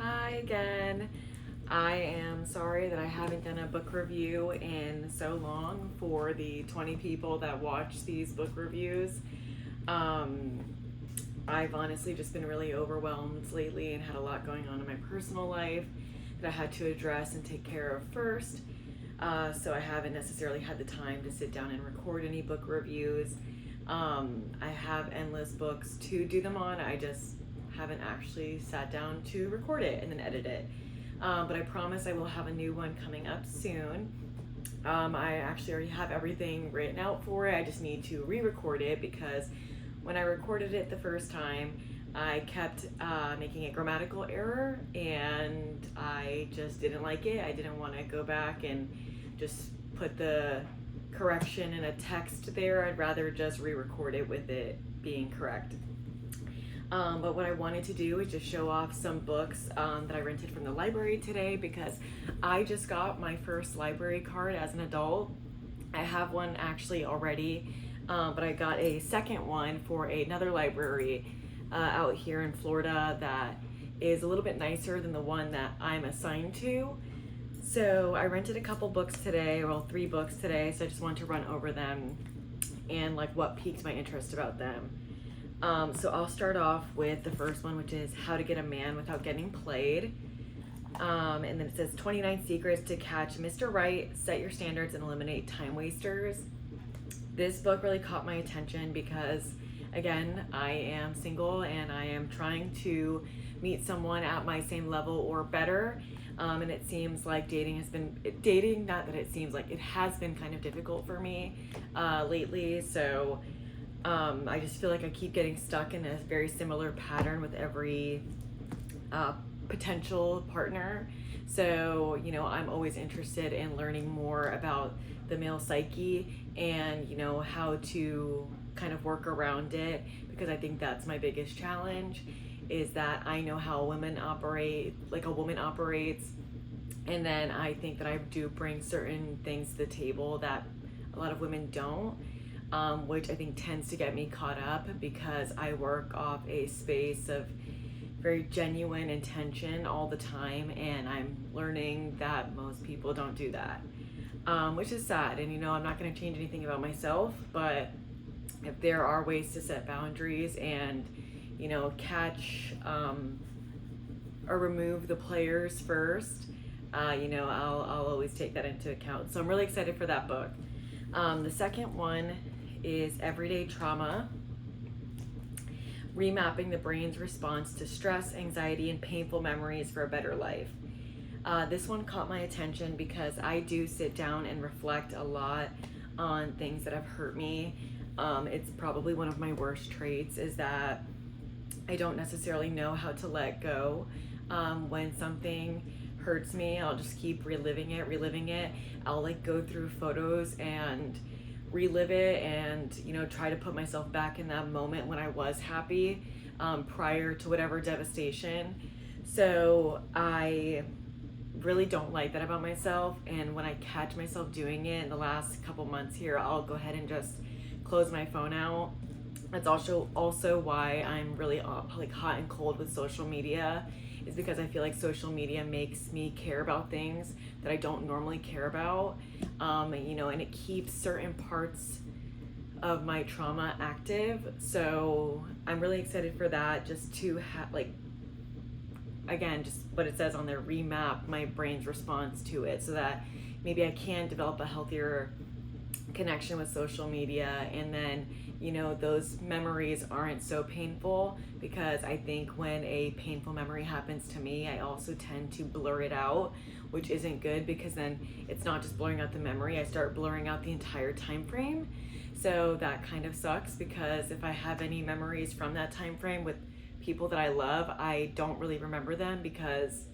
Hi again. I am sorry that I haven't done a book review in so long for the 20 people that watch these book reviews. Um, I've honestly just been really overwhelmed lately and had a lot going on in my personal life that I had to address and take care of first. So I haven't necessarily had the time to sit down and record any book reviews. I have endless books to do them on. I just haven't actually sat down to record it and then edit it. But I promise I will have a new one coming up soon. I actually already have everything written out for it. I just need to re-record it because when I recorded it the first time, I kept making a grammatical error and I just didn't like it. I didn't want to go back and just put the correction in a text there. I'd rather just re-record it with it being correct. But what I wanted to do is just show off some books that I rented from the library today because I just got my first library card as an adult. I have one actually already, but I got a second one for another library out here in Florida that is a little bit nicer than the one that I'm assigned to. So I rented a couple books today, well, 3 books today, so I just wanted to run over them and like what piqued my interest about them. So I'll start off with the first one, which is How to Get a Man Without Getting Played. And then it says 29 Secrets to Catch Mr. Right, Set Your Standards, and Eliminate Time Wasters. This book really caught my attention because, again, I am single and I am trying to meet someone at my same level or better. And it seems like not that it seems like, it has been kind of difficult for me lately. So I just feel like I keep getting stuck in a very similar pattern with every potential partner. So, I'm always interested in learning more about the male psyche and, how to kind of work around it, because I think that's my biggest challenge is that I know how a woman operates. And then I think that I do bring certain things to the table that a lot of women don't. Which I think tends to get me caught up because I work off a space of very genuine intention all the time, and I'm learning that most people don't do that, which is sad. And I'm not going to change anything about myself, but if there are ways to set boundaries and catch or remove the players first, I'll always take that into account. So I'm really excited for that book. The second one is Everyday Trauma, Remapping the Brain's Response to Stress, Anxiety, and Painful Memories for a Better Life. This one caught my attention because I do sit down and reflect a lot on things that have hurt me. It's probably one of my worst traits is that I don't necessarily know how to let go. When something hurts me, I'll just keep reliving it. I'll go through photos and relive it and try to put myself back in that moment when I was happy prior to whatever devastation. So I really don't like that about myself, and when I catch myself doing it in the last couple months here, I'll go ahead and just close my phone out. That's also why I'm really hot and cold with social media, is because I feel like social media makes me care about things that I don't normally care about, and it keeps certain parts of my trauma active. So I'm really excited for that, just to again, just what it says on there, remap my brain's response to it so that maybe I can develop a healthier connection with social media, and then those memories aren't so painful, because I think when a painful memory happens to me, I also tend to blur it out, which isn't good, because then it's not just blurring out the memory, I start blurring out the entire time frame. So that kind of sucks, because if I have any memories from that time frame with people that I love, I don't really remember them because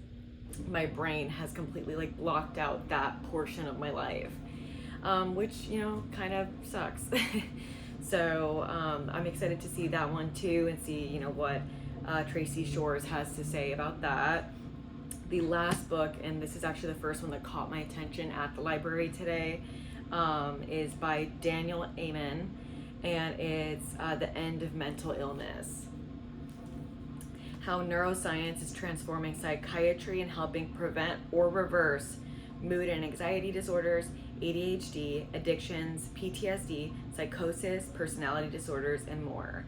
my brain has completely blocked out that portion of my life. Which kind of sucks. So I'm excited to see that one too, and see what Tracy Shores has to say about that. The last book, and this is actually the first one that caught my attention at the library today, is by Daniel Amen, and it's The End of Mental Illness. how neuroscience is transforming psychiatry and helping prevent or reverse mood and anxiety disorders, ADHD, addictions, PTSD, psychosis, personality disorders, and more.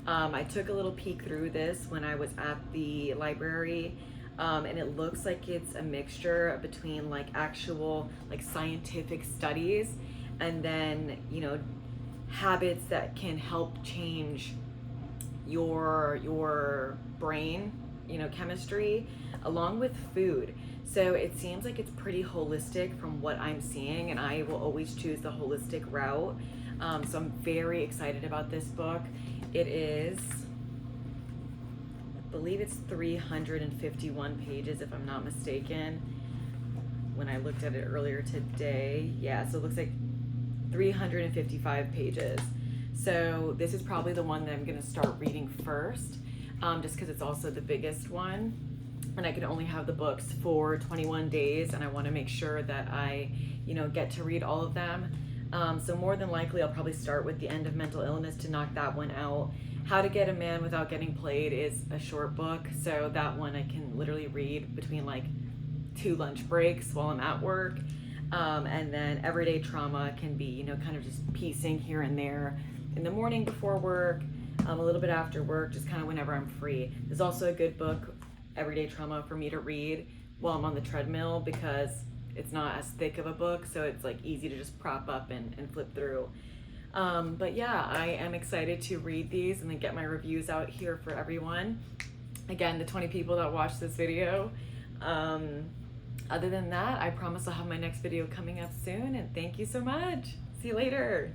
I took a little peek through this when I was at the library, and it looks like it's a mixture between like actual like scientific studies and then, you know, habits that can help change your brain, you know, chemistry, along with food. So it seems like it's pretty holistic from what I'm seeing, and I will always choose the holistic route. So I'm very excited about this book. It is, I believe it's 351 pages if I'm not mistaken. When I looked at it earlier today, yeah, so it looks like 355 pages. So this is probably the one that I'm gonna start reading first, just because it's also the biggest one. And I can only have the books for 21 days, and I wanna make sure that I, you know, get to read all of them. So more than likely, I'll probably start with The End of Mental Illness to knock that one out. How to Get a Man Without Getting Played is a short book, so that one I can literally read between like 2 lunch breaks while I'm at work. And then Everyday Trauma can be, you know, kind of just piecing here and there in the morning before work, a little bit after work, just kind of whenever I'm free. There's also a good book, Everyday Trauma, for me to read while I'm on the treadmill because it's not as thick of a book, so it's like easy to just prop up and flip through. But yeah, I am excited to read these and then get my reviews out here for everyone. Again, the 20 people that watch this video. Other than that, I promise I'll have my next video coming up soon, and thank you so much. See you later.